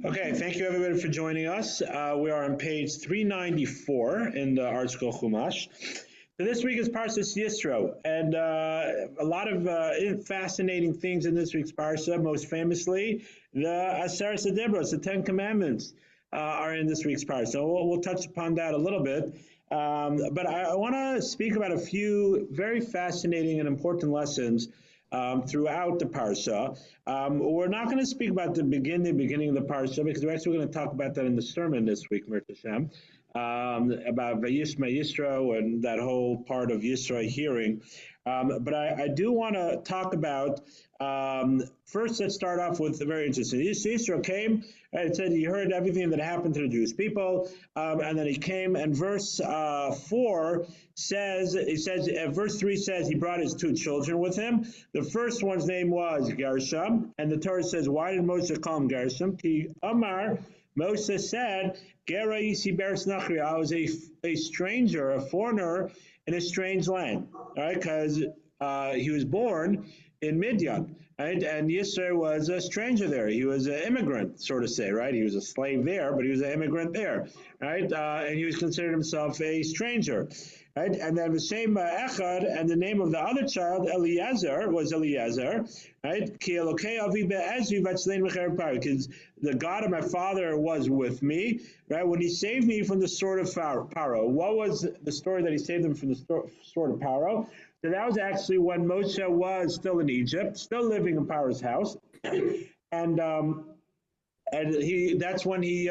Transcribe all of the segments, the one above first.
Okay, thank you everybody for joining us. We are on page 394 in the Art Scroll Chumash. So this week is Parshah Yisro, and a lot of fascinating things in this week's Parsha. Most famously, the Aseret Dibros, the Ten Commandments, are in this week's Parsha. So we'll touch upon that a little bit. But I want to speak about a few very fascinating and important lessons throughout the parsha. We're not going to speak about the beginning of the parsha because we're actually going to talk about that in the sermon this week, Mir Hashem, about Vayishma Yisro and that whole part of Yisro hearing. But I do want to talk about, first let's start off with the very interesting. Yisro came, and it said he heard everything that happened to the Jewish people, and then he came, and verse 4 says, verse 3 says he brought his two children with him. The first one's name was Gershom, and the Torah says, why did Moshe call him Gershom? Ki Amar, Moshe said, Gera Yisi Beres Nachri, I was a stranger, a foreigner in a strange land, right? Because he was born in Midian, right? And Yisro was a stranger there. He was an immigrant, sort of say, right? He was a slave there, but he was an immigrant there, right? And he was considered himself a stranger, right? And then the same Echad, and the name of the other child, Eliezer, was Eliezer, right? Because the God of my father was with me, right? When he saved me from the sword of Pharaoh. What was the story that he saved them from the sword of Pharaoh? So that was actually when Moshe was still in Egypt, still living in Pharaoh's house, and that's when he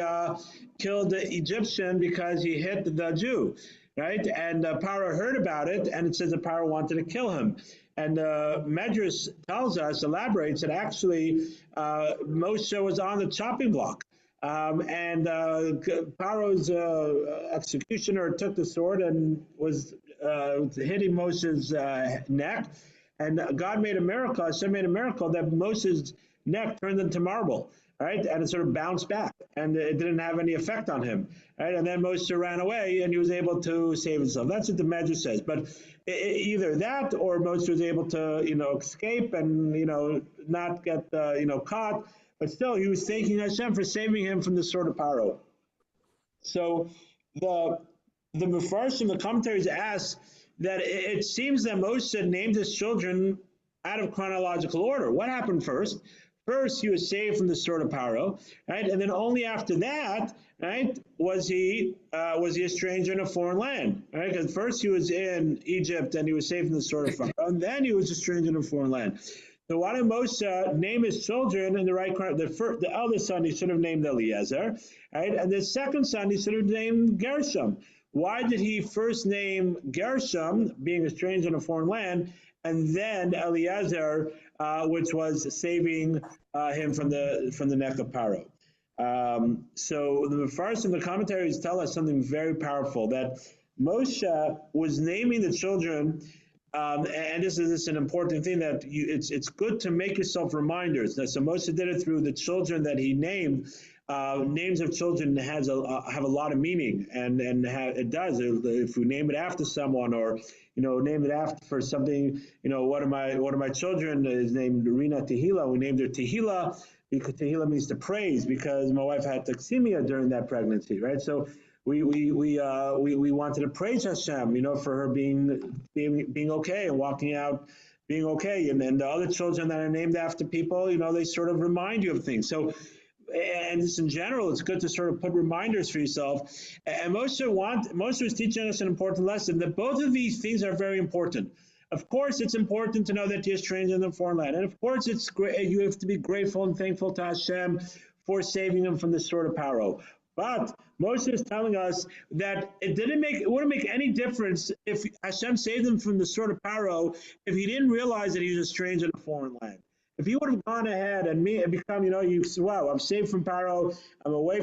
killed the Egyptian because he hit the Jew, right? And Pharaoh heard about it, and it says that Pharaoh wanted to kill him. And Medrash tells us, elaborates, that actually Moshe was on the chopping block. And Pharaoh's executioner took the sword and was hitting Moshe's neck. And God made a miracle, Hashem made a miracle that Moshe's neck turned into marble, right? And it sort of bounced back, and it didn't have any effect on him, right? And then Moshe ran away, and he was able to save himself. That's what the Medrash says. But either that, or Moshe was able to, escape and, not get, caught. But still, he was thanking Hashem for saving him from the sword of Pharaoh. So the Mefarshim, the commentaries ask that it seems that Moshe named his children out of chronological order. What happened first? First, he was saved from the sword of Pharaoh, right? And then only after that, right, was he a stranger in a foreign land, right? Because first he was in Egypt and he was saved from the sword of Pharaoh, and then he was a stranger in a foreign land. So why did Moshe name his children in the right chronology? The eldest son he should have named Eliezer, right? And the second son he should have named Gershom. Why did he first name Gershom, being a stranger in a foreign land, and then Eliezer, which was saving him from the neck of Pharaoh? So the first in the commentaries tell us something very powerful, that Moshe was naming the children, and this is an important thing, that it's good to make yourself reminders. So Moshe did it through the children that he named. Names of children have a lot of meaning, and it does. If we name it after someone, or name it after for something. One of my children is named Rina Tehila. We named her Tehila because Tehila means to praise, because my wife had toxemia during that pregnancy, right? So we wanted to praise Hashem, for her being okay and walking out being okay. And then the other children that are named after people, they sort of remind you of things. So, and just in general, it's good to sort of put reminders for yourself. And Moshe was teaching us an important lesson, that both of these things are very important. Of course, it's important to know that you're a stranger in a foreign land. And of course, it's great. You have to be grateful and thankful to Hashem for saving him from the sword of Pharaoh. But Moshe is telling us that it wouldn't make any difference if Hashem saved him from the sword of Pharaoh if he didn't realize that he was a stranger in a foreign land. If he would have gone ahead and become, I'm saved from Pharaoh, I'm away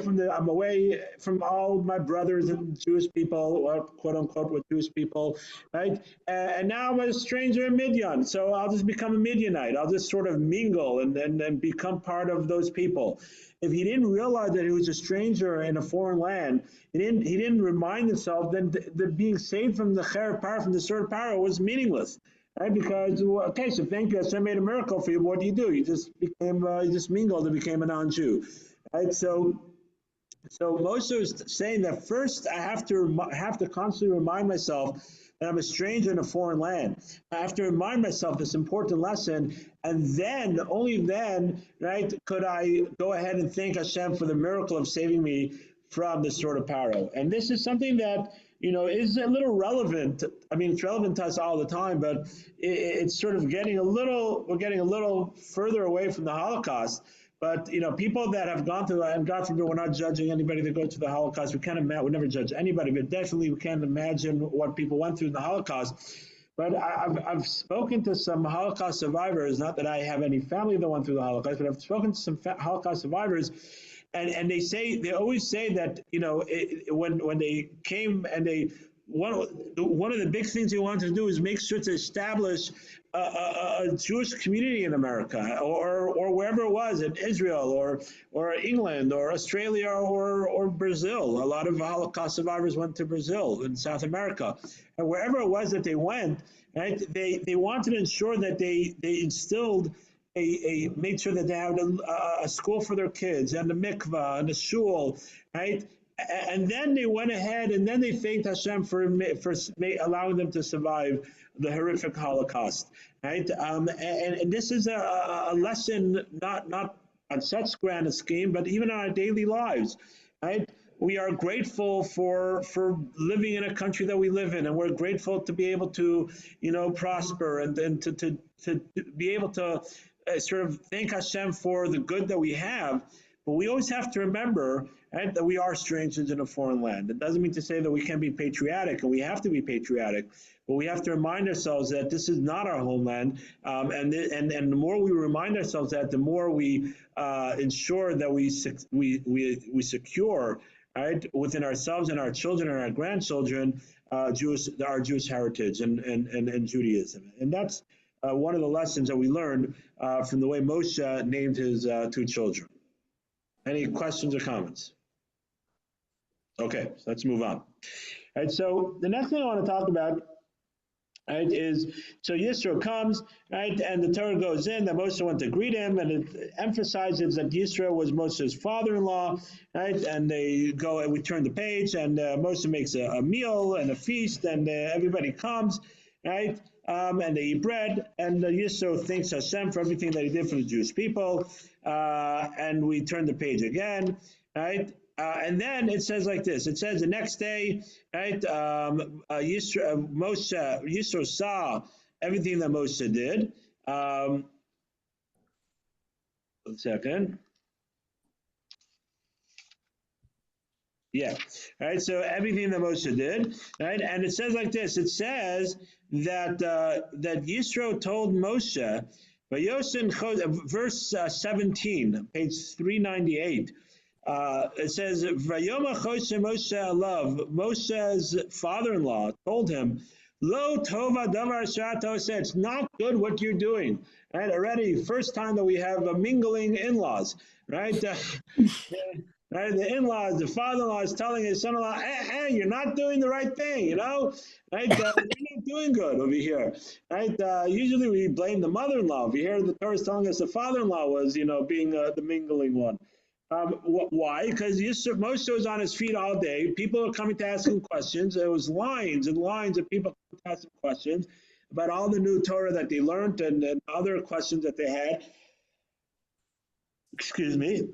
from all my brothers and Jewish people, or quote unquote, with Jewish people, right? And now I'm a stranger in Midian, so I'll just become a Midianite. I'll just sort of mingle and become part of those people. If he didn't realize that he was a stranger in a foreign land, he didn't remind himself that being saved from the Cher Pharaoh, from the sword of Pharaoh, was meaningless. Right? Because, so thank you, Hashem made a miracle for you. What do? You just mingled and became a non-Jew. right? So Moshe was saying that first I have to constantly remind myself that I'm a stranger in a foreign land. I have to remind myself this important lesson, and then only then, right, could I go ahead and thank Hashem for the miracle of saving me from the sword of Pharaoh. And this is something that is a little relevant. I mean, it's relevant to us all the time, but it's sort of we're getting a little further away from the Holocaust. But people that have gone through, and God forbid, we're not judging anybody that goes through the Holocaust. We can't imagine. We never judge anybody, but definitely we can't imagine what people went through in the Holocaust. But I've spoken to some Holocaust survivors. Not that I have any family that went through the Holocaust, but I've spoken to some Holocaust survivors, and they always say that when they came and one of the big things they wanted to do is make sure to establish a Jewish community in America or wherever it was, in Israel or England or Australia or Brazil. A lot of Holocaust survivors went to Brazil and South America, and wherever it was that they went, right? They wanted to ensure that they instilled made sure that they had a school for their kids and a mikvah and a shul, right? And then they went ahead and then they thanked Hashem for allowing them to survive the horrific Holocaust, right? And this is a lesson not on such grand a scheme, but even in our daily lives, right? We are grateful for living in a country that we live in, and we're grateful to be able to prosper and to be able to sort of thank Hashem for the good that we have. But we always have to remember, right, that we are strangers in a foreign land. It doesn't mean to say that we can't be patriotic, and we have to be patriotic, but we have to remind ourselves that this is not our homeland. And the more we remind ourselves that, the more we ensure that we secure, right, within ourselves and our children and our grandchildren, our Jewish heritage and Judaism. And that's one of the lessons that we learned from the way Moshe named his two children. Any questions or comments? Okay, so let's move on. All right, so the next thing I want to talk about, right, is so Yisro comes, right, and the Torah goes in that Moshe went to greet him, and it emphasizes that Yisro was Moshe's father-in-law, right, and they go and we turn the page, and Moshe makes a meal and a feast, and everybody comes, right, and they eat bread, and Yisro thanks Hashem for everything that he did for the Jewish people, and we turn the page again, right? And then it says like this. It says the next day, right? Yisro saw everything that Moshe did. 1 second. Yeah, right. So everything that Moshe did, right? And it says like this. It says that that Yisro told Moshe, verse 17, page 398. It says, Vayoma Choshe Moshe alav, Moshe's father-in-law told him, Lo tova davar shato said, it's not good what you're doing. Right? Already, first time that we have a mingling in-laws, right? Right? The in-laws, the father-in-law is telling his son-in-law, hey, you're not doing the right thing, right? You're not doing good over here, right? Usually we blame the mother-in-law. Over here, the Torah is telling us the father-in-law was, being the mingling one. Why? Because Moshe was on his feet all day. People were coming to ask him questions. There was lines and lines of people coming to ask him questions about all the new Torah that they learned and other questions that they had. Excuse me.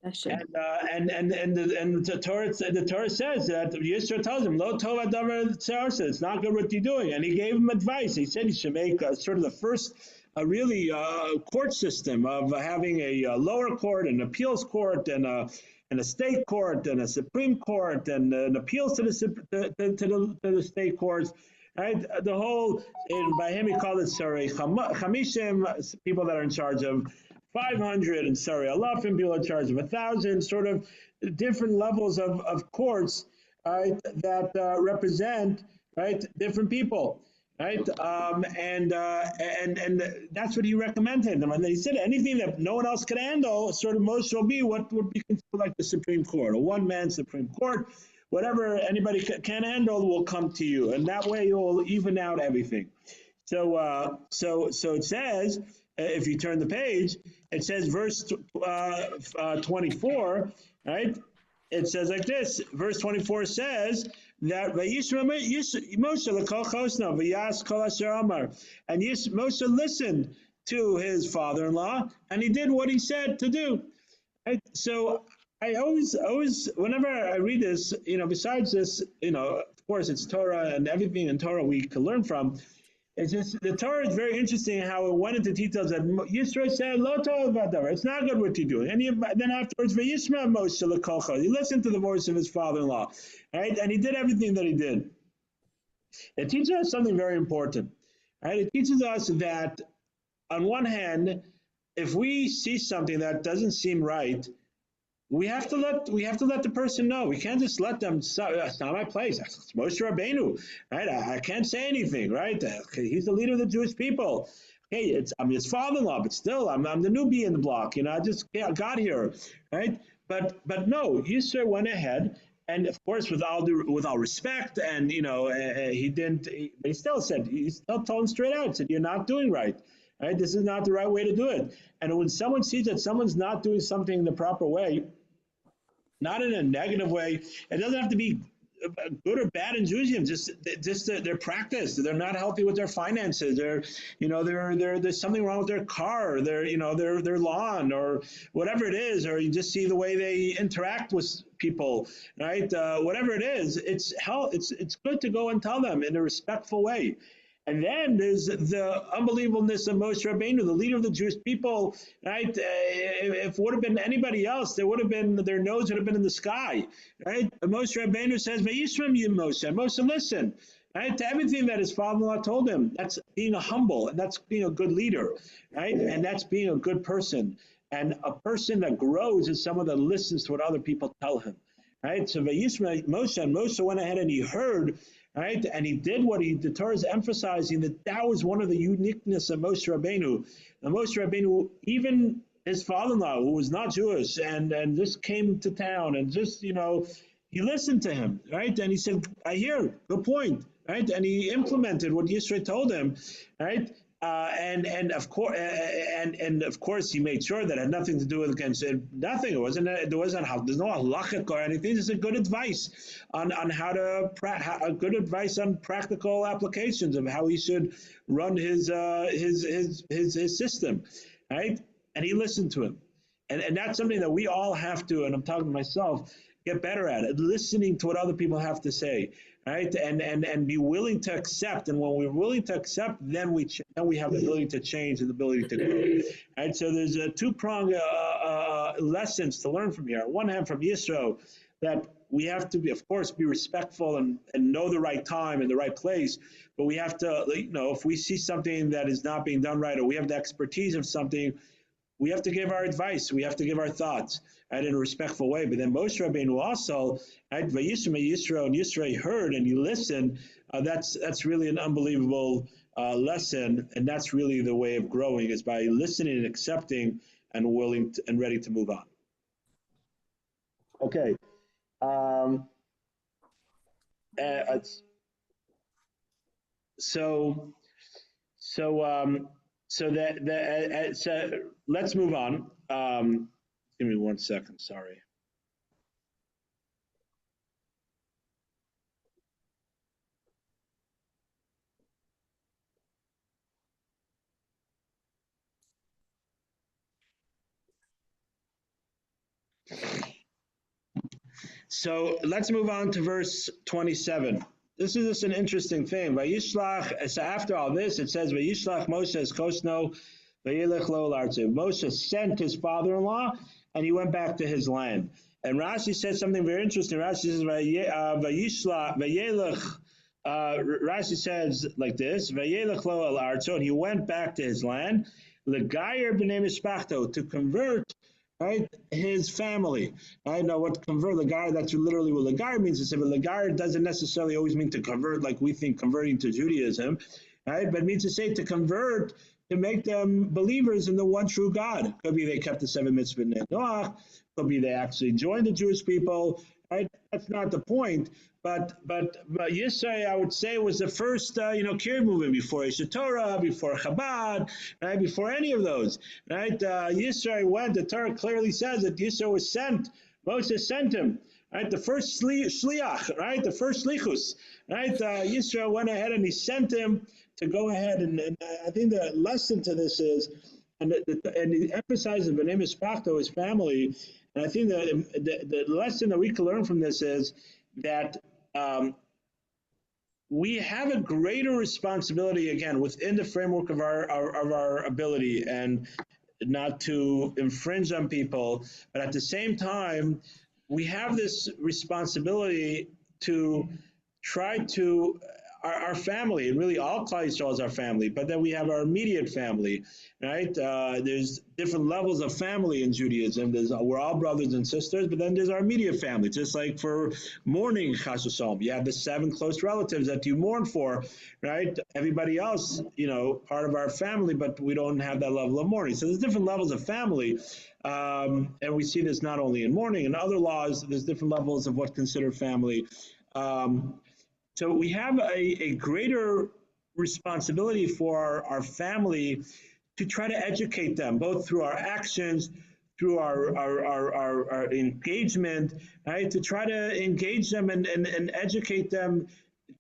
And the Torah says that Yisro tells him, "Lo tova davar tzarsa." It's not good what you're doing, and he gave him advice. He said he should make sort of the first, court system of having a lower court, an appeals court, and a state court, and a Supreme Court, and an appeals to the state courts. Right, the whole. By him, he called it chamishim, people that are in charge of 500, and alafim, people in charge of 1,000, sort of different levels of courts, right, that represent, right, different people, right, and that's what he recommended them. And he said anything that no one else could handle, sort of Moshe will be what would be considered like the Supreme Court, a one-man Supreme Court. Whatever anybody can handle will come to you, and that way you'll even out everything. So it says, if you turn the page, it says verse 24, right? It says like this. Verse 24 says that and Moshe listened to his father-in-law, and he did what he said to do. Right? So I always, whenever I read this, besides this, of course, it's Torah and everything in Torah we can learn from. It's just the Torah is very interesting how it went into details that Yisro said, "Lo tov v'adavar." It's not good what you're doing. And then afterwards, "Vayishma Moshe lekolcha." He listened to the voice of his father-in-law, right? And he did everything that he did. It teaches us something very important, right? It teaches us that, on one hand, if we see something that doesn't seem right, we have to let the person know. We can't just let them. It's not my place. It's Moshe Rabbeinu, right? I can't say anything, right? He's the leader of the Jewish people. Hey, I'm his father-in-law, but still, I'm the newbie in the block. I just got here, right? But no, Yisro went ahead, and of course, with all respect, and he didn't. But he still told him straight out. Said, "You're not doing right. Right? This is not the right way to do it." And when someone sees that someone's not doing something the proper way, not in a negative way. It doesn't have to be good or bad in Judaism. Just their practice. They're not healthy with their finances. There's something wrong with their car. Their lawn or whatever it is. Or you just see the way they interact with people, right? Whatever it is, it's good to go and tell them in a respectful way. And then there's the unbelievableness of Moshe Rabbeinu, the leader of the Jewish people, right? If it would have been anybody else, their nose would have been in the sky, right? But Moshe Rabbeinu says, "Vayishram you, Moshe." Moshe, listen, right, to everything that his father-in-law told him. That's being a humble, and that's being a good leader, right? And that's being a good person. And a person that grows is someone that listens to what other people tell him, right? So Vayishram Moshe, and Moshe went ahead and he heard. Right, and he did what the Torah is emphasizing, that was one of the uniqueness of Moshe Rabbeinu. And Moshe Rabbeinu, even his father-in-law, who was not Jewish, and just came to town, and just he listened to him, right? And he said, "I hear, good point," right? And he implemented what Yisro told him, right? And of course he made sure that it had nothing to do with against it. Nothing. There's no halachic or anything. It's a good advice on how to good advice on practical applications of how he should run his system, right? And he listened to him, and that's something that we all have to. And I'm talking to myself. Get better at it, listening to what other people have to say, right? And be willing to accept. And when we're willing to accept, then we have the ability to change and the ability to grow. Right? So there's a two-pronged lessons to learn from here. On one hand, from Yisro, that we have to, of course, be respectful and know the right time and the right place. But we have to, if we see something that is not being done right, or we have the expertise of something, we have to give our advice. We have to give our thoughts, right, in a respectful way. But then Moshe Rabbeinu also, right, Yisro, and Yisro heard and he listened. That's really an unbelievable lesson, and that's really the way of growing, is by listening and accepting and willing and ready to move on. Okay. So let's move on. Give me 1 second, sorry. So let's move on to verse 27. This is just an interesting thing. Vayishlach, so after all this, it says, Vayishlach Moshe es Chosno, Vayelech lo l'artzev. Moshe sent his father-in-law, and he went back to his land. And Rashi says something very interesting. Rashi says, Vayishlach, Vayelech, Rashi says like this, Vayelech lo l'artzev, and he went back to his land, Legayer b'nei mishpachto, to convert, right, his family. I know what convert Lagar, that's literally what Lagar means. But Lagar doesn't necessarily always mean to convert like we think converting to Judaism, right? But it means to say to convert to make them believers in the one true God. Could be they kept the 7 mitzvot in Noach. Could be they actually joined the Jewish people. Right? That's not the point. But Yisro, I would say, was the first Kiryat movement before Torah, before Chabad, right? Before any of those, right? Yisro went. The Torah clearly says that Yisro was sent. Moses sent him. Right, the first shliach, right, the first shlichus, right. Yisro went ahead and he sent him to go ahead, and I think the lesson to this is, and he emphasizes B'nai Mishpachto, his family, and I think the lesson that we can learn from this is that we have a greater responsibility, again, within the framework of our ability, and not to infringe on people, but at the same time, we have this responsibility to try to, our family, and really all Klal Yisrael is our family, but then we have our immediate family, right? There's different levels of family in Judaism. We're all brothers and sisters, but then there's our immediate family. Just like for mourning, Chas v'shalom, you have the 7 close relatives that you mourn for, right? Everybody else, part of our family, but we don't have that level of mourning. So there's different levels of family. And we see this not only in mourning and other laws, there's different levels of what's considered family. So we have a greater responsibility for our family to try to educate them, both through our actions, through our engagement, right? To try to engage them and educate them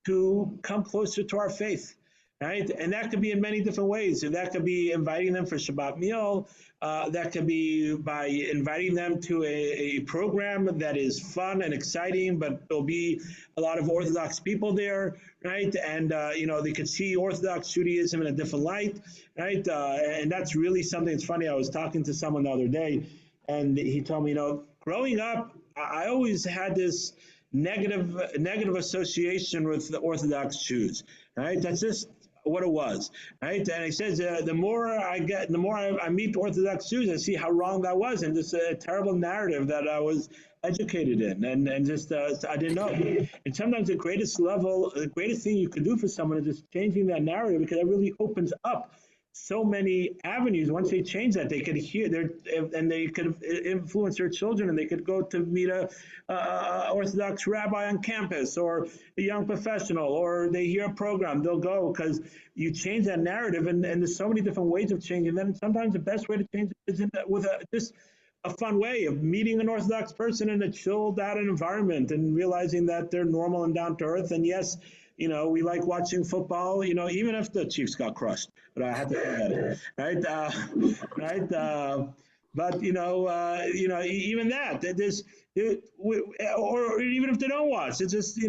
to come closer to our faith. Right, and that could be in many different ways. So that could be inviting them for Shabbat meal. That could be by inviting them to a program that is fun and exciting, but there'll be a lot of Orthodox people there, right? And they could see Orthodox Judaism in a different light, right? And that's really something that's funny. I was talking to someone the other day, and he told me, growing up, I always had this negative association with the Orthodox Jews, right? That's just what it was, right? And he says, the more I meet Orthodox Jews, I see how wrong that was, and just a terrible narrative that I was educated in, and just I didn't know. And sometimes the greatest thing you could do for someone is just changing that narrative, because it really opens up so many avenues. Once they change that, they could hear and they could influence their children, and they could go to meet a Orthodox rabbi on campus, or a young professional, or they hear a program, they'll go, because you change that narrative. And there's so many different ways of changing that. And sometimes the best way to change it is with just a fun way of meeting an Orthodox person in a chilled out environment, and realizing that they're normal and down to earth. And yes, we like watching football, even if the Chiefs got crushed, but I had to say that, right? Right? But, even that, or even if they don't watch, it's just, see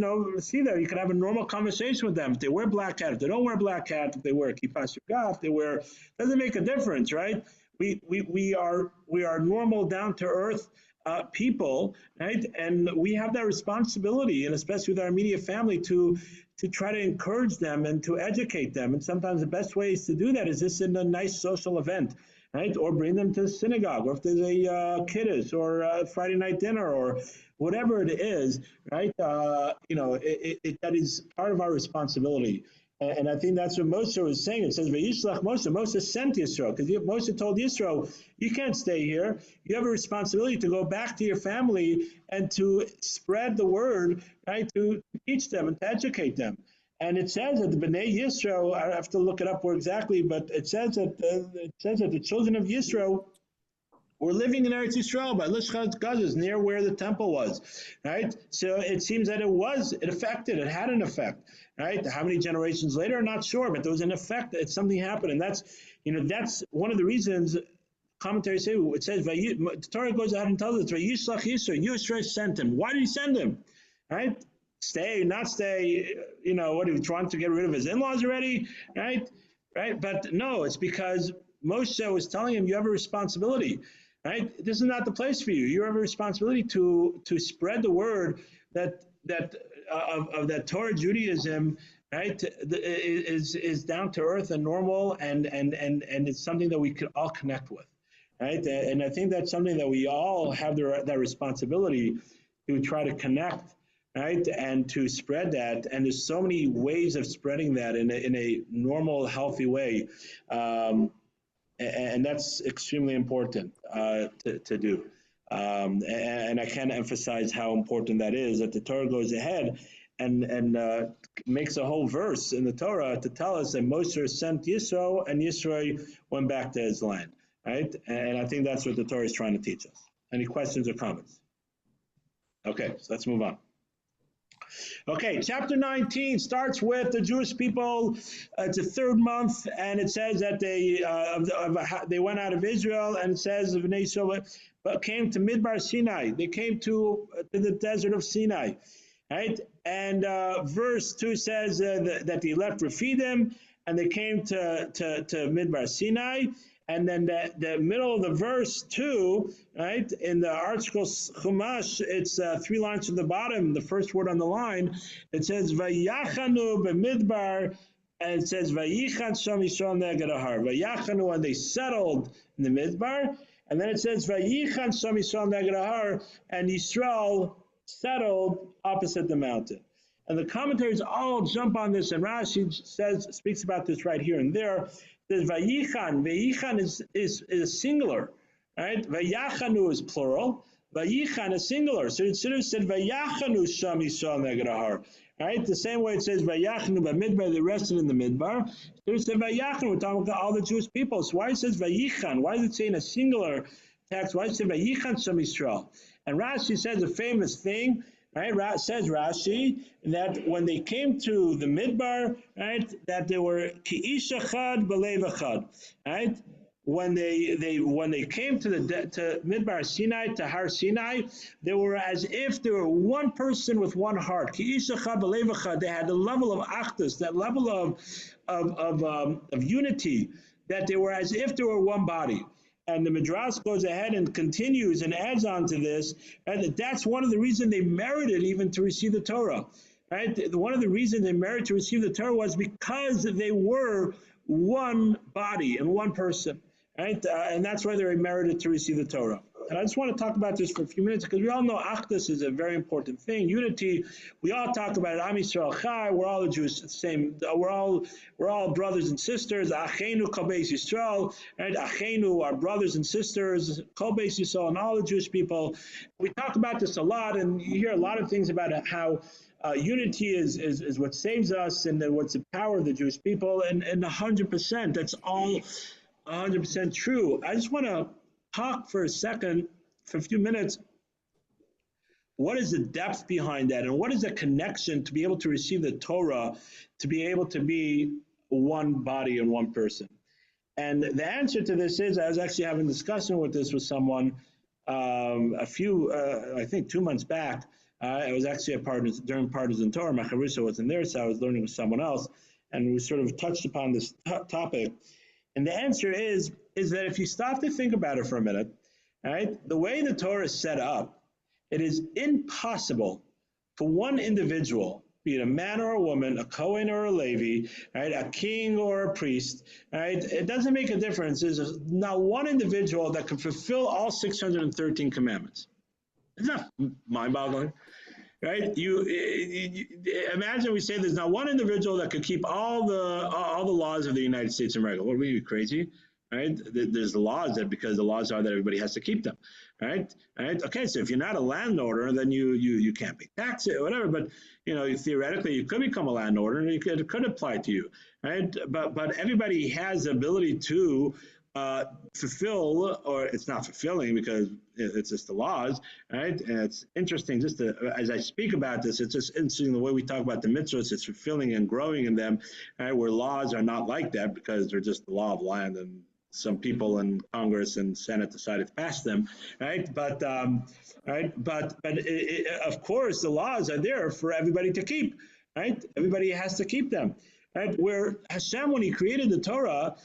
that you can have a normal conversation with them. If they wear black hat, if they don't wear black hat, if they wear kippah sruga, if they wear, doesn't make a difference, right? We are normal, down to earth people, right? And we have that responsibility, and especially with our immediate family, to try to encourage them and to educate them. And sometimes the best ways to do that is just in a nice social event, right? Or bring them to the synagogue, or if there's a kiddush, or a Friday night dinner, or whatever it is, right? That is part of our responsibility. And I think that's what Moshe was saying. It says, "Vayishlach Moshe." Moshe sent Yisro, because Moshe told Yisro, "You can't stay here. You have a responsibility to go back to your family and to spread the word, right? To teach them and to educate them." And it says that the B'nai Yisro, I have to look it up where exactly, but it says that the children of Yisro were living in Eretz Yisrael by Lishchat Gazas, near where the temple was, right? So it seems that it had an effect, right? How many generations later, I'm not sure, but there was an effect, that something happened. And that's one of the reasons commentaries say, it says, the Torah goes out and tells us, Vayishlach Yisro, Yisro sent him. Why did he send him, right? Stay, not stay, what, he was trying to get rid of his in-laws already, right? Right? But no, it's because Moshe was telling him, you have a responsibility. Right? This is not the place for you. You have a responsibility to spread the word that of that Torah Judaism, right? Is down to earth and normal, and it's something that we could all connect with, right? And I think that's something that we all have that responsibility to try to connect right? And to spread that, and there's so many ways of spreading that in a normal, healthy way, and that's extremely important to do. And I can't emphasize how important that is. That the Torah goes ahead and makes a whole verse in the Torah to tell us that Moshe sent Yisro, and Yisro went back to his land, right? And I think that's what the Torah is trying to teach us. Any questions or comments? Okay, so let's move on. Okay, chapter 19 starts with the Jewish people. It's a third month, and it says that they went out of Israel, and it says Bnei Yisrael but came to Midbar Sinai. They came to the desert of Sinai, right? And verse 2 says that they left Rephidim, and they came to Midbar Sinai. And then the middle of the verse 2, right, in the article Chumash, it's 3 lines from the bottom, the first word on the line, it says, Vayachanu b'midbar, and it says, Vayichan sham Yisrael neged ahar. Vayachanu, and they settled in the midbar. And then it says, Vayichan sham Yisrael neged ahar, and Yisrael settled opposite the mountain. And the commentaries all jump on this, and Rashi speaks about this right here and there. There's Vayichan. Vayichan is singular, right? Vayachanu is plural. Vayichan is singular. So it should have said Vayachanu sham Yisrael neged ahar, right? The same way it says Vayachanu b'midbar, they rested in the midbar. It should have said Vayachanu. We're talking about all the Jewish people. So why it says Vayichan? Why is it saying a singular text? Why does it say Vayichan sham Yisrael? And Rashi says a famous thing. Right, says Rashi that when they came to the midbar, right, that they were ki'ish echad b'lev echad, right? When they came to midbar Sinai, to Har Sinai, they were as if they were one person with one heart. Ki'ish echad b'lev echad. They had the level of achdus, that level of unity, that they were as if they were one body. And the Midrash goes ahead and continues and adds on to this, and that's one of the reasons they merited even to receive the Torah, right? One of the reasons they merited to receive the Torah was because they were one body and one person, right? And that's why they merited to receive the Torah. And I just want to talk about this for a few minutes because we all know Achdus is a very important thing. Unity, we all talk about it. Am Yisrael Chai, we're all the Jews, same. We're all brothers and sisters. Achenu Kol Beis Yisrael, right? Achenu, our brothers and sisters, Kol Beis Yisrael, and all the Jewish people. We talk about this a lot, and you hear a lot of things about how unity is what saves us, and then what's the power of the Jewish people, and 100%. That's all 100% true. I just want to talk for a second, for a few minutes, what is the depth behind that, and what is the connection to be able to receive the Torah, to be able to be one body and one person? And the answer to this is, I was actually having a discussion with someone I think 2 months back. I was actually during Partisan Torah. My Charusa wasn't there, so I was learning with someone else, and we sort of touched upon this topic. And the answer is that if you stop to think about it for a minute, right, the way the Torah is set up, it is impossible for one individual, be it a man or a woman, a Kohen or a Levi, right, a king or a priest, right, it doesn't make a difference. There's not one individual that can fulfill all 613 commandments. It's not mind-boggling. Right? You imagine we say there's not one individual that could keep all the laws of the United States of America. What, are we crazy? Right? There's the laws because the laws are that everybody has to keep them. Right? Right? Okay, so if you're not a landowner, then you can't pay taxes or whatever. But theoretically, you could become a landowner, and it could apply to you. Right? But everybody has the ability to fulfill, or it's not fulfilling because it's just the laws, right? And it's interesting as I speak about this, it's just interesting the way we talk about the mitzvahs, it's fulfilling and growing in them, right? Where laws are not like that because they're just the law of land, and some people in Congress and Senate decided to pass them, right? But of course the laws are there for everybody to keep, right? Everybody has to keep them, right? Where Hashem, when he created the Torah,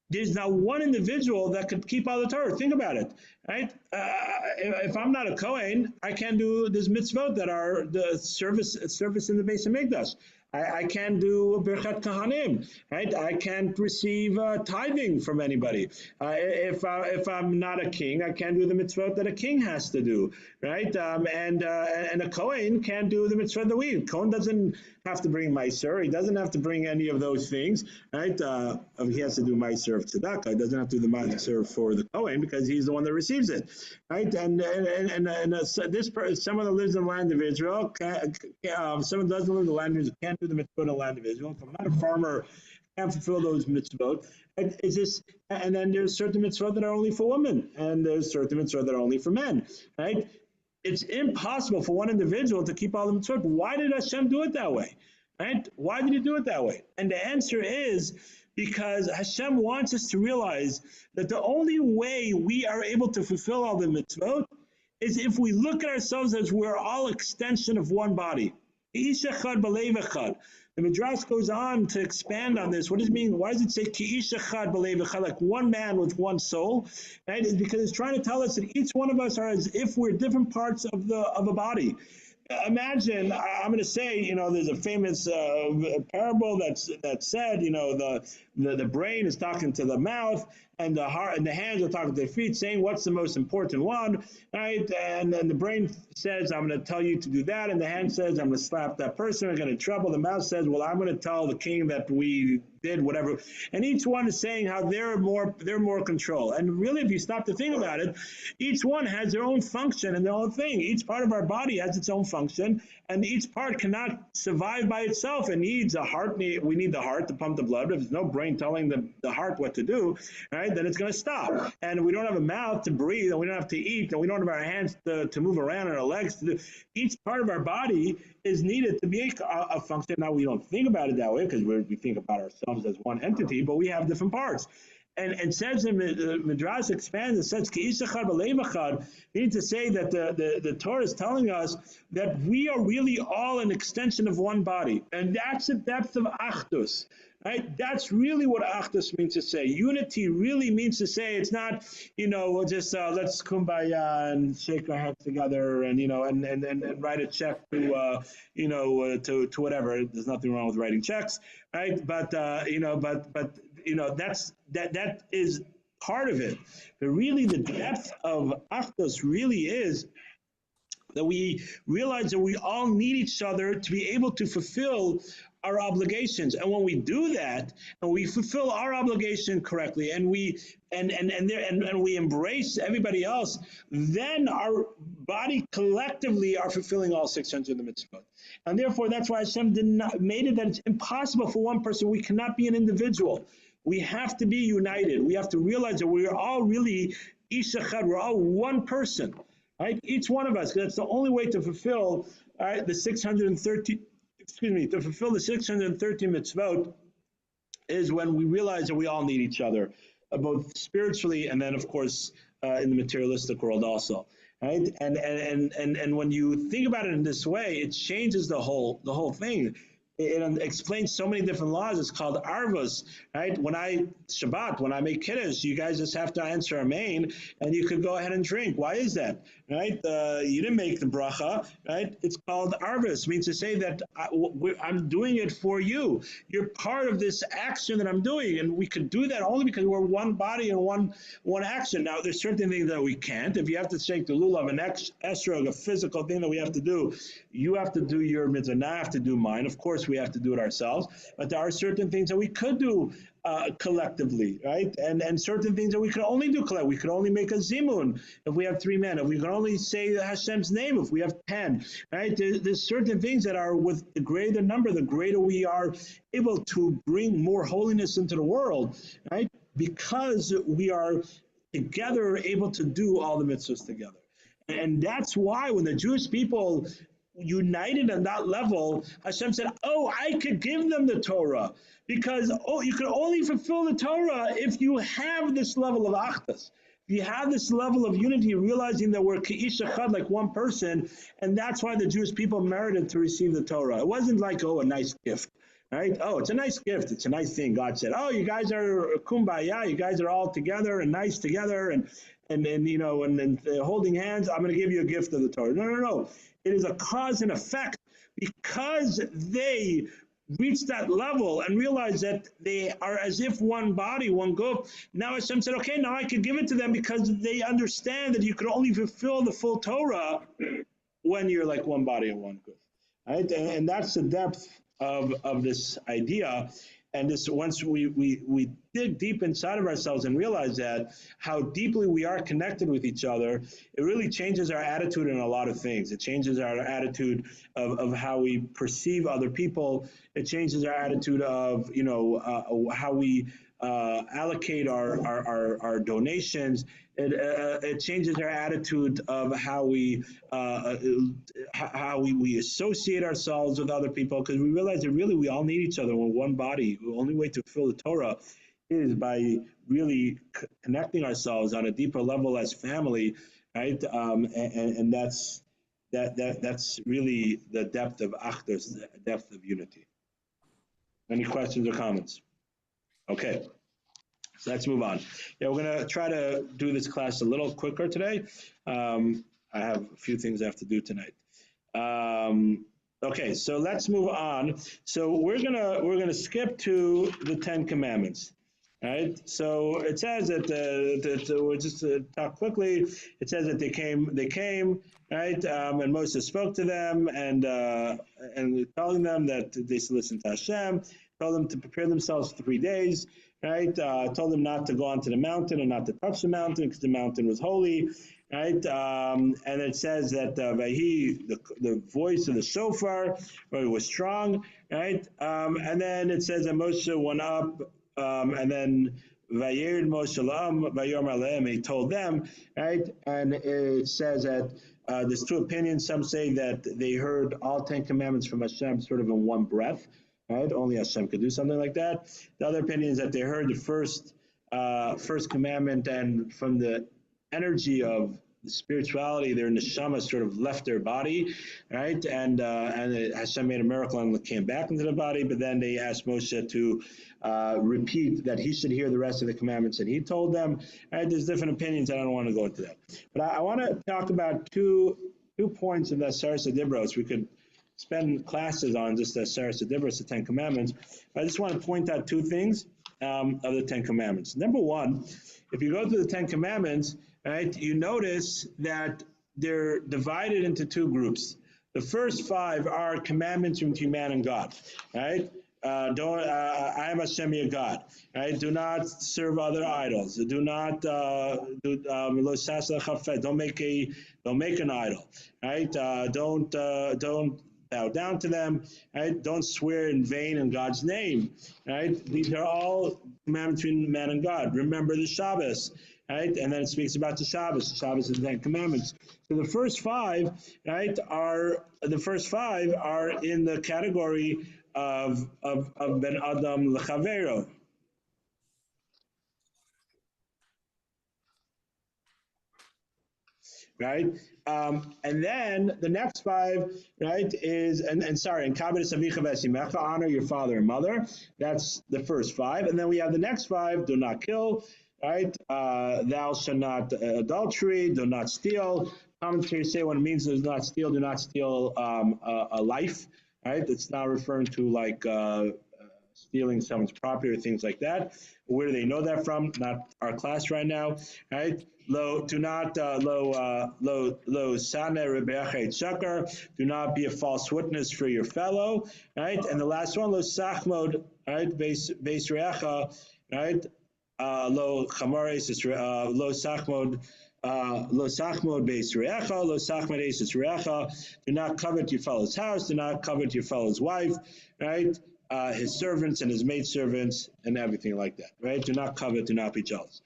there's not one individual that could keep all the Torah. Think about it, right? If I'm not a Kohen, I can't do this mitzvot that are the service in the Beis Hamikdash. I can't do Birchat Kahanim, right? I can't receive tithing from anybody. If I'm not a king, I can't do the mitzvot that a king has to do, right? And a Kohen can't do the mitzvot that we. Kohen doesn't have to bring Meiser. He doesn't have to bring any of those things, right? He has to do Meiser of Tzedakah. He doesn't have to do the Meiser for the Kohen because he's the one that receives it, right? This person, someone that lives in the land of Israel, someone doesn't live in the land of Israel can't do the mitzvot in the land of Israel. If I'm not a farmer, I can't fulfill those mitzvot. And then there's certain mitzvot that are only for women, and there's certain mitzvot that are only for men, right? It's impossible for one individual to keep all the mitzvot. Why did Hashem do it that way? Right? Why did he do it that way? And the answer is because Hashem wants us to realize that the only way we are able to fulfill all the mitzvot is if we look at ourselves as we're all extension of one body. Ish echad b'lev echad. The Midrash goes on to expand on this. What does it mean? Why does it say ki ish echad b'lev echad, like one man with one soul? Right? It's because it's trying to tell us that each one of us are as if we're different parts of a body. Imagine, I'm going to say, there's a famous parable that said, the brain is talking to the mouth, and the heart and the hands are talking to the feet, saying what's the most important one, right? And then the brain says, I'm going to tell you to do that, and the hand says, I'm going to slap that person, I get in trouble. The mouth says, well, I'm going to tell the king that we did whatever. And each one is saying how they're more control. And really, if you stop to think about it, each one has their own function and their own thing. Each part of our body has its own function, and each part cannot survive by itself. It needs a heart. We need the heart to pump the blood. If there's no brain telling the heart what to do, right, then it's going to stop. And we don't have a mouth to breathe, and we don't have to eat, and we don't have our hands to move around, and our legs to do. Each part of our body is needed to be a function. Now, we don't think about it that way because we think about ourselves as one entity, but we have different parts. And says in Midrash expands, it says, meaning to say that the Torah is telling us that we are really all an extension of one body. And that's the depth of Achdus. Right? That's really what Achdus means to say. Unity really means to say it's not, just let's kumbaya and shake our heads together and, and write a check to, to whatever. There's nothing wrong with writing checks, right? But, that is part of it. But really the depth of Achdus really is that we realize that we all need each other to be able to fulfill our obligations. And when we do that, and we fulfill our obligation correctly, and we we embrace everybody else, then our body collectively are fulfilling all 600 of the mitzvot. And therefore, that's why Hashem made it that it's impossible for one person. We cannot be an individual. We have to be united. We have to realize that we're all really ish echad. We're all one person, right? Each one of us. That's the only way to fulfill the 613. To fulfill the 613 mitzvot is when we realize that we all need each other, both spiritually and then, of course, in the materialistic world also. Right? And when you think about it in this way, it changes the whole thing. It explains so many different laws. It's called arvos, right? When I make kiddush, you guys just have to answer amen, and you could go ahead and drink. Why is that, right? You didn't make the bracha, right? It's called arvos. It means to say that I'm doing it for you. You're part of this action that I'm doing, and we could do that only because we're one body and one action. Now, there's certain things that we can't. If you have to shake the lulav, an esrog, a physical thing that we have to do, you have to do your mitzvah, and I have to do mine. Of course, we have to do it ourselves, but there are certain things that we could do collectively, right? And certain things that we could only do collectively. We could only make a zimun if we have 3 men. If we could only say Hashem's name if we have 10, right? There's certain things that are with the greater number, the greater we are able to bring more holiness into the world, right? Because we are together able to do all the mitzvahs together. And that's why when the Jewish people united on that level, Hashem said, I could give them the Torah, because you can only fulfill the Torah if you have this level of achdus. If you have this level of unity, realizing that we're ka'ish echad, like one person, and that's why the Jewish people merited to receive the Torah. It wasn't like, a nice gift, right? It's a nice gift. It's a nice thing. God said, you guys are kumbaya. You guys are all together and nice together, and holding hands. I'm going to give you a gift of the Torah. No. It is a cause and effect, because they reach that level and realize that they are as if one body, one group. Now Hashem said, okay, now I could give it to them because they understand that you could only fulfill the full Torah when you're like one body and one group. Right? And that's the depth of this idea. And this, once we dig deep inside of ourselves and realize that how deeply we are connected with each other, it really changes our attitude in a lot of things. It changes our attitude of how we perceive other people. It changes our attitude of how we allocate our donations. It changes our attitude of how we associate ourselves with other people, because we realize that really we all need each other. We're one body. The only way to fulfill the Torah is by really connecting ourselves on a deeper level as family, right? And that's really the depth of Achdus, the depth of unity. Any questions or comments? Okay. So let's move on. Yeah, we're going to try to do this class a little quicker today. I have a few things I have to do tonight. Okay, so let's move on. So we're gonna skip to the Ten Commandments. Right. So it says that we'll just talk quickly. It says that they came, right, and Moses spoke to them and telling them that they should listen to Hashem. Told them to prepare themselves for 3 days. Right, told them not to go onto the mountain and not to touch the mountain was holy. Right, and it says that the voice of the shofar was strong. Right, and then it says that Moshe went up, and then Vayered Moshe La'am, Vayomer Aleim, he told them. Right, and it says that there's two opinions. Some say that they heard all 10 commandments from Hashem sort of in one breath. Right? Only Hashem could do something like that. The other opinion is that they heard the first commandment, and from the energy of the spirituality, their neshama sort of left their body, right? And Hashem made a miracle and came back into the body. But then they asked Moshe to repeat that he should hear the rest of the commandments that he told them. Right? There's different opinions. I don't want to go into that. But I want to talk about two points of that Sarasa Dibros. We could spend classes on just the Sarasa Dibros, the Ten Commandments. I just want to point out two things of the Ten Commandments. Number one, if you go through the Ten Commandments, right, you notice that they're divided into two groups. The first 5 are commandments between man and God, right? I am Hashem your God, right? Do not serve other idols. Do not don't make an idol, right? Don't bow down to them, right? Don't swear in vain in God's name, right? These are all commandments between man and God. Remember the Shabbos, right? And then it speaks about the Shabbos. The Shabbos is the Ten Commandments. So the first 5, right, are in the category of Ben Adam Lechavero. Right? And then the next 5, right, is, and Kabbalah Savicha Vesimecha, honor your father and mother. That's the first 5. And then we have the next 5, do not kill, right? Thou shalt not adultery, do not steal. Commentaries say when it means do not steal a life, right? It's not referring to like stealing someone's property or things like that. Where do they know that from? Not our class right now, right? Do not do not be a false witness for your fellow, right? And the last one, lo sachmod, right? Base reacha, right? Lo chamares, lo sachmod. Lo sachmod beis reacha, lo sachmod eis reacha. Do not covet your fellow's house. Do not covet your fellow's wife, right? His servants and his maidservants and everything like that, right? Do not covet, do not be jealous.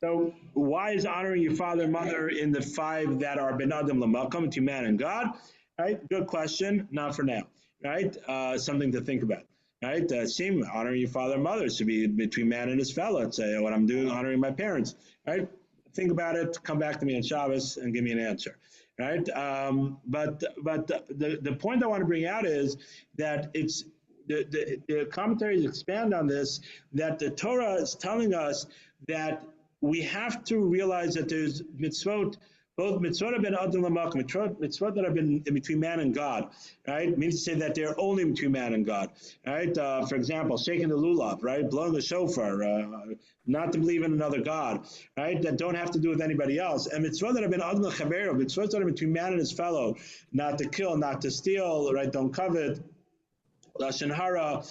So why is honoring your father and mother in the 5 that are ben adam l'malkam, to man and God? Right? Good question. Not for now, right? Something to think about, right? Same, honoring your father and mother should be between man and his fellow. It's what I'm doing, honoring my parents, right? Think about it. Come back to me on Shabbos and give me an answer, right? But the point I want to bring out is that it's the commentaries expand on this, that the Torah is telling us that we have to realize that there's mitzvot both mitzvot have been adon l'makom, mitzvot that have been in between man and God, right? Means to say that they're only between man and God, right? For example, shaking the lulav, right? Blowing the shofar, not to believe in another God, right? That don't have to do with anybody else. And mitzvot that have been adon l'chavero, mitzvot that are between man and his fellow, not to kill, not to steal, right? Don't covet, lashon hara,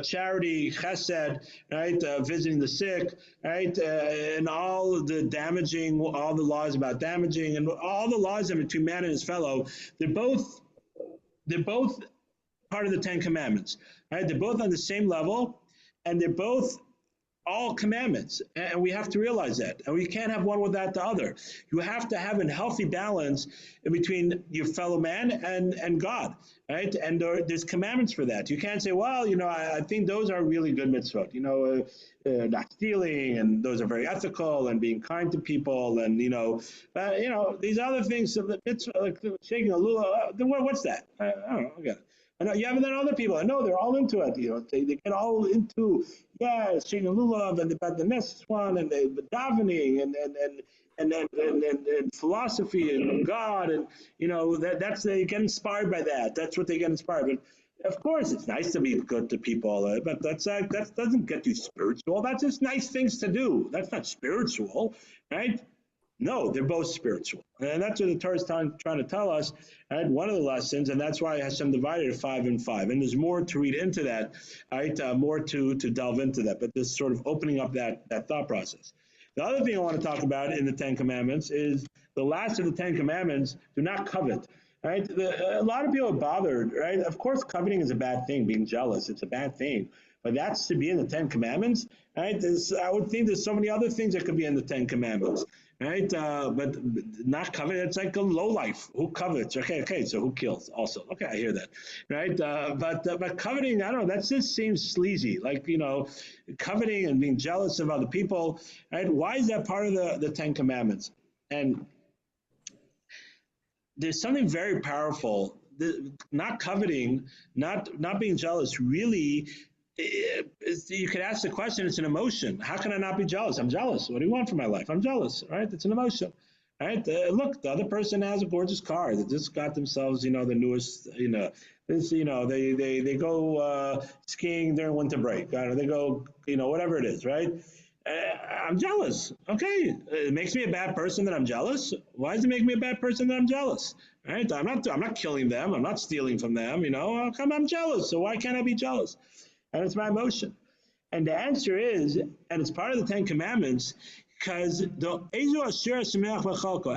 charity, chesed, right? Visiting the sick, right? And all the damaging, all the laws about damaging, and all the laws that are between man and his fellow. They're both part of the Ten Commandments, right? They're both on the same level, and they're both all commandments, and we have to realize that, and we can't have one without the other. You have to have a healthy balance between your fellow man and God, right? And there's commandments for that. You can't say, well, I think those are really good mitzvot, not stealing, and those are very ethical, and being kind to people, and these other things, like shaking a lulav, what's that? I don't know. I got it. I know you have then other people. I know they're all into it. They get all into shaking lulav and about the next one and the davening and philosophy and God, and that's they get inspired by that. That's what they get inspired. But of course, it's nice to be good to people, but that doesn't get you spiritual. That's just nice things to do. That's not spiritual, right? No, they're both spiritual. And that's what the Torah is trying to tell us. Right? One of the lessons, and that's why Hashem divided it 5 and 5. And there's more to read into that, right? More to delve into that, but this sort of opening up that thought process. The other thing I want to talk about in the Ten Commandments is the last of the Ten Commandments, do not covet. Right? A lot of people are bothered, right? Of course, coveting is a bad thing, being jealous, it's a bad thing. But that's to be in the Ten Commandments, right? I would think there's so many other things that could be in the Ten Commandments, right? But not covet, it's like a low life. Who covets? Okay, so who kills also? Okay, I hear that, right? But coveting, I don't know, that just seems sleazy, like, coveting and being jealous of other people, right? Why is that part of the Ten Commandments? And there's something very powerful, not coveting, not being jealous, really. You could ask the question, it's an emotion. How can I not be jealous? I'm jealous. What do you want from my life? I'm jealous, right? It's an emotion, right? Look, the other person has a gorgeous car. They just got themselves, the newest, they go skiing during winter break. They go, whatever it is, right? I'm jealous. Okay. It makes me a bad person that I'm jealous. Why does it make me a bad person that I'm jealous? Right? I'm not killing them. I'm not stealing from them. I'm jealous. So why can't I be jealous? And it's my emotion. And the answer is, and it's part of the Ten Commandments, because the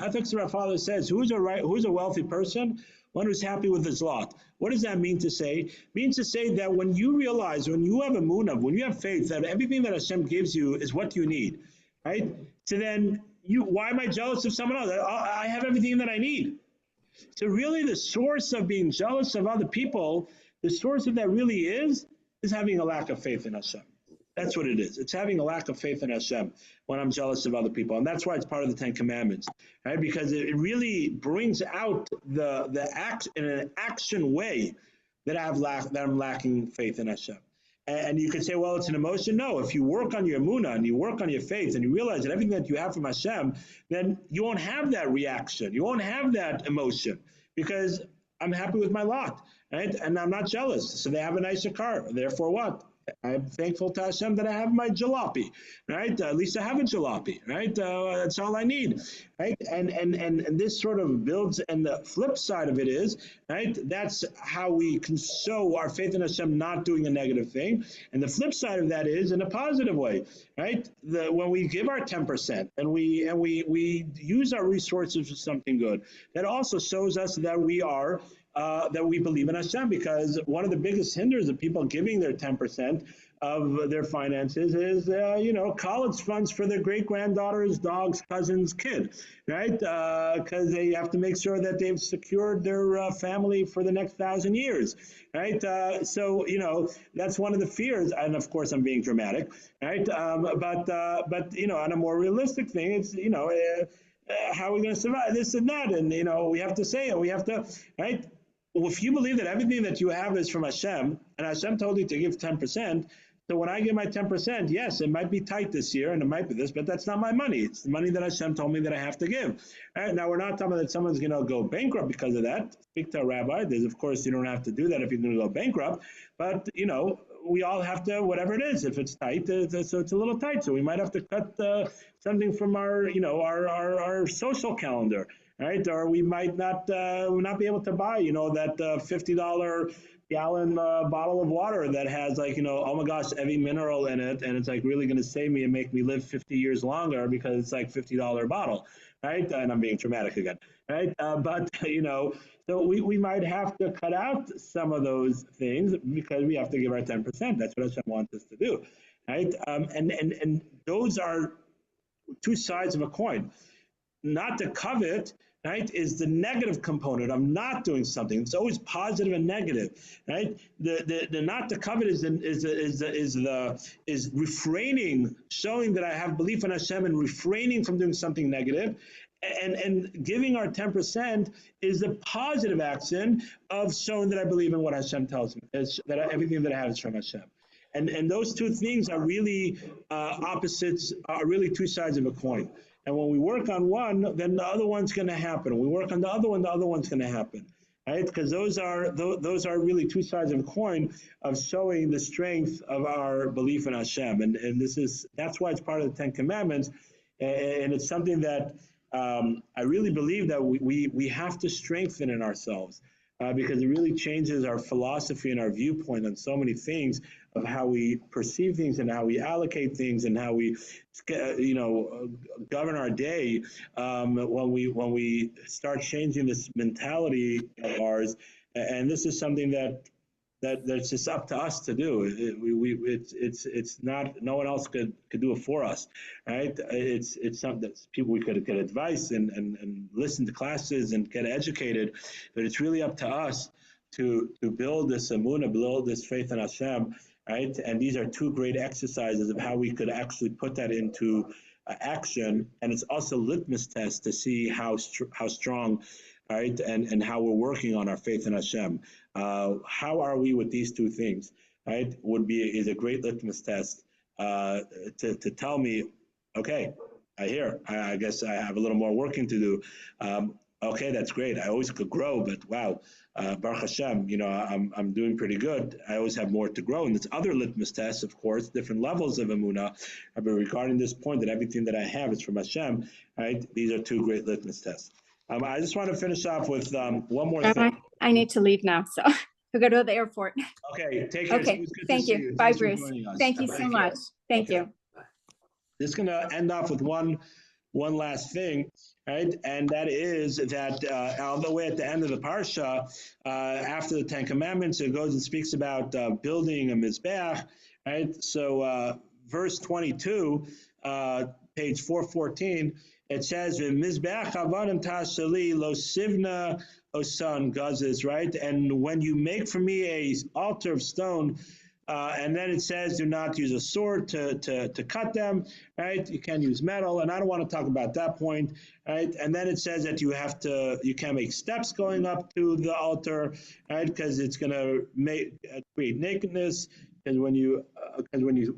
ethics of our Father says, who's a wealthy person? One who's happy with his lot. What does that mean to say? It means to say that when you realize, when you have emunah, when you have faith that everything that Hashem gives you is what you need, right? So then, why am I jealous of someone else? I have everything that I need. So really the source of being jealous of other people, the source of that really is having a lack of faith in Hashem. That's what it is. It's having a lack of faith in Hashem when I'm jealous of other people. And that's why it's part of the Ten Commandments, right? Because it really brings out the act in an action way that I'm lacking faith in Hashem. And you could say, well, it's an emotion. No, if you work on your emunah and you work on your faith and you realize that everything that you have from Hashem, then you won't have that reaction. You won't have that emotion because I'm happy with my lot, right? And I'm not jealous. So they have a nicer car. Therefore what? I'm thankful to Hashem that I have my jalopy, right? At least I have a jalopy, right? That's all I need, right? And this sort of builds, and the flip side of it is, right? That's how we can show our faith in Hashem not doing a negative thing. And the flip side of that is in a positive way, right? When we give our 10% and we use our resources for something good, that also shows us that we are that we believe in Hashem, because one of the biggest hinders of people giving their 10% of their finances is, college funds for their great-granddaughter's dog's cousin's kid, right? Because they have to make sure that they've secured their family for the next 1,000 years, right? So, that's one of the fears, and of course I'm being dramatic, right? But on a more realistic thing, it's, how are we going to survive this and that? And, we have to say it, we have to, right? Well, if you believe that everything that you have is from Hashem, and Hashem told you to give 10%, So when I give my 10%, yes, it might be tight this year and it might be this, but that's not my money. It's the money that Hashem told me that I have to give. All right, now, we're not talking about that someone's going to go bankrupt because of that. Speak to a rabbi. There's, of course, you don't have to do that if you're going to go bankrupt. But, we all have to, whatever it is, if it's tight, so it's a little tight. So we might have to cut something from our, our social calendar. Right, or we might not be able to buy, that $50 gallon bottle of water that has oh my gosh, every mineral in it, and it's really going to save me and make me live 50 years longer because it's $50 bottle, right? And I'm being dramatic again, right? But so we might have to cut out some of those things because we have to give our 10%. That's what Hashem wants us to do, right? And those are two sides of a coin. Not to covet, right, is the negative component of not doing something. It's always positive and negative, right? The not to covet is refraining, showing that I have belief in Hashem and refraining from doing something negative. And giving our 10% is the positive action of showing that I believe in what Hashem tells me, that everything that I have is from Hashem. And those two things are really opposites, are really two sides of a coin. And when we work on one, then the other one's going to happen. When we work on the other one's going to happen, right? Because those are really two sides of a coin of showing the strength of our belief in Hashem. And that's why it's part of the Ten Commandments, and it's something that I really believe that we have to strengthen in ourselves. Because it really changes our philosophy and our viewpoint on so many things of how we perceive things and how we allocate things and how we, govern our day. When we start changing this mentality of ours, and this is something that's just up to us to do. It's not, no one else could do it for us, right? It's something that people, we could get advice and listen to classes and get educated, but it's really up to us to build this emunah, build this faith in Hashem, right? And these are two great exercises of how we could actually put that into action, and it's also a litmus test to see how strong, right, and how we're working on our faith in Hashem. How are we with these two things, right? Is a great litmus test to tell me, okay, I guess I have a little more working to do. Okay, that's great. I always could grow, but wow, Baruch Hashem, I'm doing pretty good. I always have more to grow. And there's other litmus tests, of course, different levels of emunah. But regarding this point that everything that I have is from Hashem, right? These are two great litmus tests. I just want to finish off with one more thing. I need to leave now, so we'll go to the airport. Okay, take care. Okay, thank you. Bye, Bruce. Thank you so much. Thank you. Just going to end off with one last thing, right? And that is that all the way at the end of the Parsha, after the Ten Commandments, it goes and speaks about building a Mizbeach, right? So verse 22, page 414, it says, "Mizbeach avanim tashali lo sivna osan gazes," right? And when you make for me a altar of stone, and then it says, do not use a sword to cut them, right? You can use metal, and I don't want to talk about that point, right? And then it says that you can't make steps going up to the altar, right? Because it's going to create nakedness. Because when you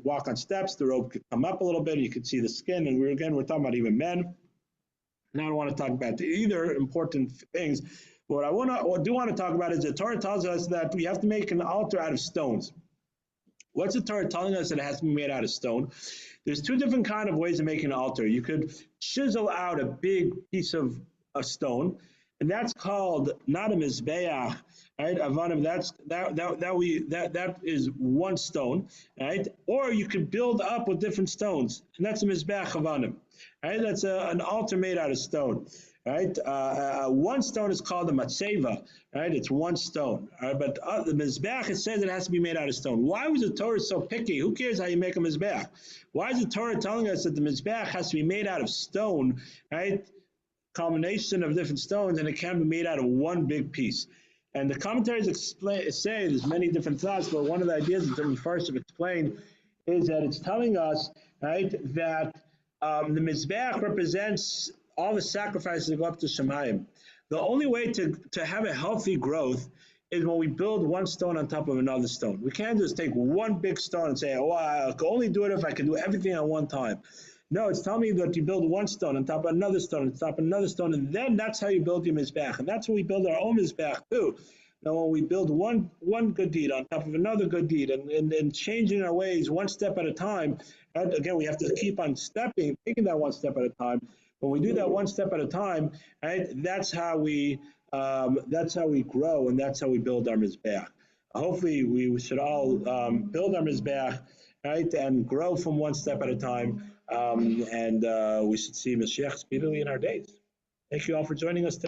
walk on steps, the rope could come up a little bit, and you could see the skin. And we're talking about even men. And I don't want to talk about either important things. What I do want to talk about is the Torah tells us that we have to make an altar out of stones. What's the Torah telling us that it has to be made out of stone? There's two different kind of ways of making an altar. You could chisel out a big piece of a stone, and that's called not a mizbeach, right? Avanim, that is one stone, right? Or you could build up with different stones, and that's a mizbeach avanim, right? That's an altar made out of stone. Right, one stone is called the matzeva. Right, it's one stone. All right, but the mizbeach, it says it has to be made out of stone. Why was the Torah so picky? Who cares how you make a mizbeach? Why is the Torah telling us that the mizbeach has to be made out of stone? Right, combination of different stones, and it can be made out of one big piece. And the commentaries say there's many different thoughts, but one of the ideas that we first have explained is that it's telling us, right, that the mizbeach represents all the sacrifices that go up to Shemayim. The only way to have a healthy growth is when we build one stone on top of another stone. We can't just take one big stone and say, oh, I can only do it if I can do everything at one time. No, it's telling me that you build one stone on top of another stone, on top of another stone, and then that's how you build your Mizbeach. And that's when we build our own Mizbeach too. Now, when we build one good deed on top of another good deed and changing our ways one step at a time, and again, we have to keep on taking that one step at a time. When we do that one step at a time, right, that's how we grow, and that's how we build our Mizbeach. Hopefully, we should all build our Mizbeach, right, and grow from one step at a time, and we should see Mashiach speedily in our days. Thank you all for joining us today.